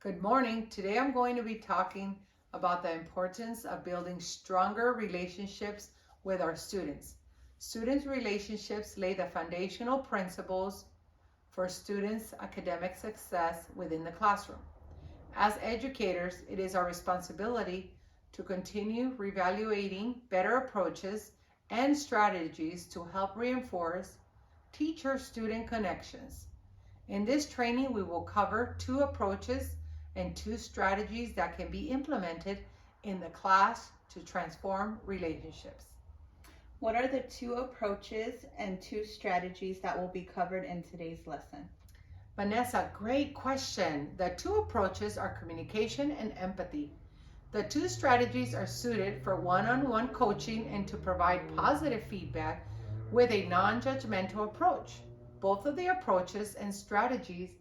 Good morning. Today I'm going to be talking about the importance of building stronger relationships with our students. Students' relationships lay the foundational principles for students' academic success within the classroom. As educators, it is our responsibility to continue reevaluating better approaches and strategies to help reinforce teacher-student connections. In this training, we will cover two approaches and two strategies that can be implemented in the class to transform relationships. What are the two approaches and two strategies that will be covered in today's lesson? Vanessa, great question. The two approaches are communication and empathy. The two strategies are suited for one-on-one coaching and to provide positive feedback with a non-judgmental approach. Both of the approaches and strategies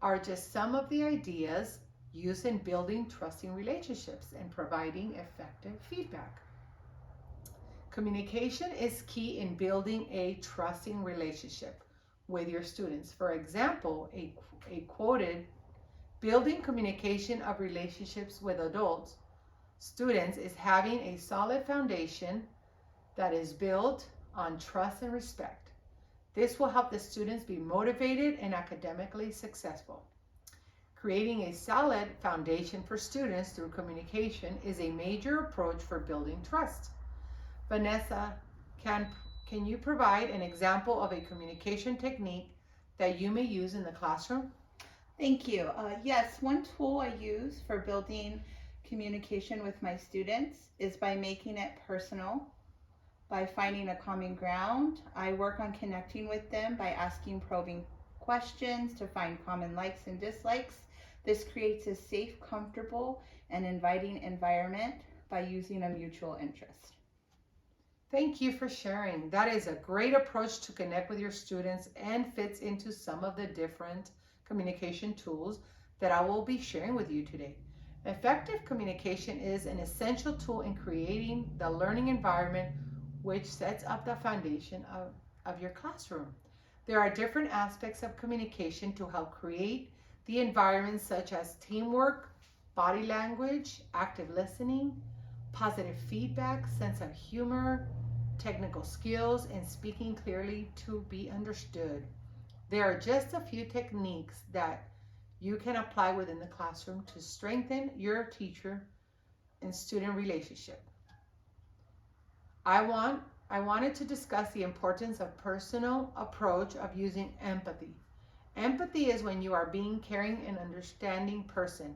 are just some of the ideas used in building trusting relationships and providing effective feedback. Communication is key in building a trusting relationship with your students. For example, a quoted, building communication of relationships with adults students is having a solid foundation that is built on trust and respect. This will help the students be motivated and academically successful. Creating a solid foundation for students through communication is a major approach for building trust. Vanessa, can you provide an example of a communication technique that you may use in the classroom? Thank you. Yes, one tool I use for building communication with my students is by making it personal, by finding a common ground. I work on connecting with them by asking probing questions to find common likes and dislikes. This creates a safe, comfortable, and inviting environment by using a mutual interest. Thank you for sharing. That is a great approach to connect with your students and fits into some of the different communication tools that I will be sharing with you today. Effective communication is an essential tool in creating the learning environment which sets up the foundation of your classroom. There are different aspects of communication to help create the environment, such as teamwork, body language, active listening, positive feedback, sense of humor, technical skills, and speaking clearly to be understood. There are just a few techniques that you can apply within the classroom to strengthen your teacher and student relationship. I wanted to discuss the importance of personal approach of using empathy. Empathy is when you are being caring and understanding person.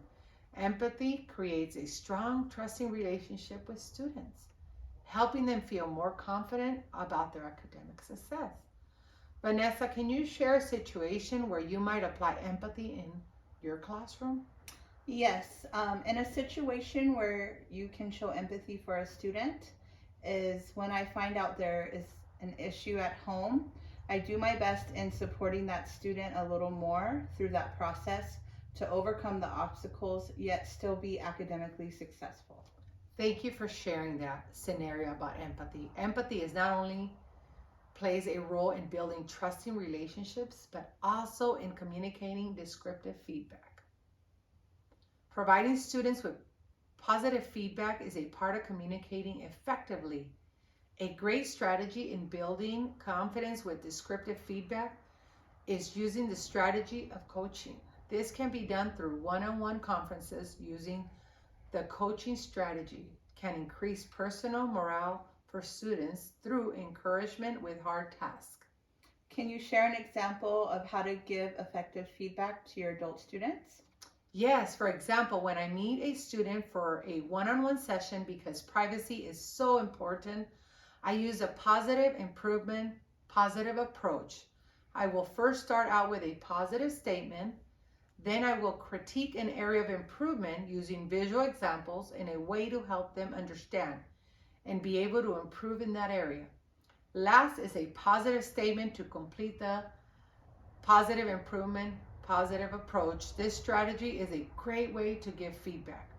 Empathy creates a strong, trusting relationship with students, helping them feel more confident about their academic success. Vanessa, can you share a situation where you might apply empathy in your classroom? Yes, in a situation where you can show empathy for a student is when I find out there is an issue at home. I do my best in supporting that student a little more through that process to overcome the obstacles yet still be academically successful. Thank you for sharing that scenario about empathy. Empathy is not only plays a role in building trusting relationships, but also in communicating descriptive feedback. Providing students with positive feedback is a part of communicating effectively. A great strategy in building confidence with descriptive feedback is using the strategy of coaching. This can be done through one-on-one conferences using the coaching strategy can increase personal morale for students through encouragement with hard tasks. Can you share an example of how to give effective feedback to your adult students? Yes, for example, when I meet a student for a one-on-one session, because privacy is so important, I use a positive improvement, positive approach. I will first start out with a positive statement. Then I will critique an area of improvement using visual examples in a way to help them understand and be able to improve in that area. Last is a positive statement to complete the positive improvement, positive approach. This strategy is a great way to give feedback.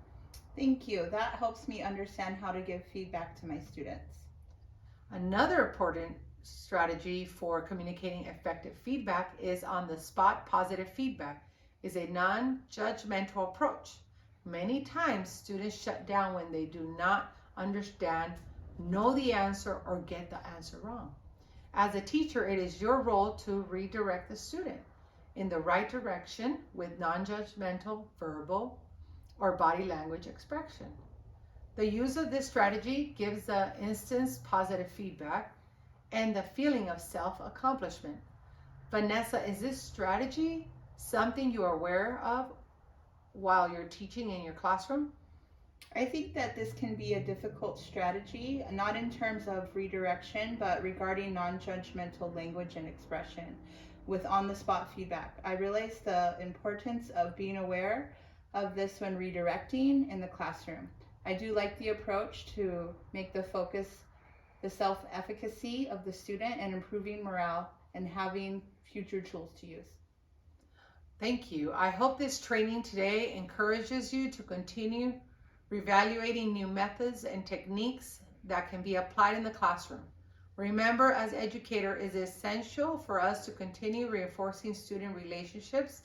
Thank you. That helps me understand how to give feedback to my students. Another important strategy for communicating effective feedback is on the spot positive feedback. is a non-judgmental approach. Many times students shut down when they do not understand, know the answer, or get the answer wrong. As a teacher, it is your role to redirect the student in the right direction with non-judgmental verbal or body language expression. The use of this strategy gives the instant positive feedback and the feeling of self-accomplishment. Vanessa, is this strategy something you are aware of while you're teaching in your classroom? I think that this can be a difficult strategy, not in terms of redirection, but regarding non judgmental language and expression with on the spot feedback. I realize the importance of being aware of this when redirecting in the classroom. I do like the approach to make the focus the self efficacy of the student and improving morale and having future tools to use. Thank you. I hope this training today encourages you to continue reevaluating new methods and techniques that can be applied in the classroom. Remember, as educator, it is essential for us to continue reinforcing student relationships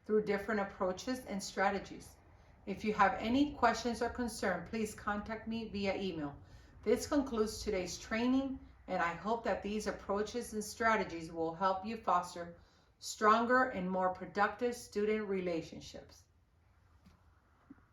through different approaches and strategies. If you have any questions or concern, please contact me via email. This concludes today's training, and I hope that these approaches and strategies will help you foster stronger and more productive student relationships.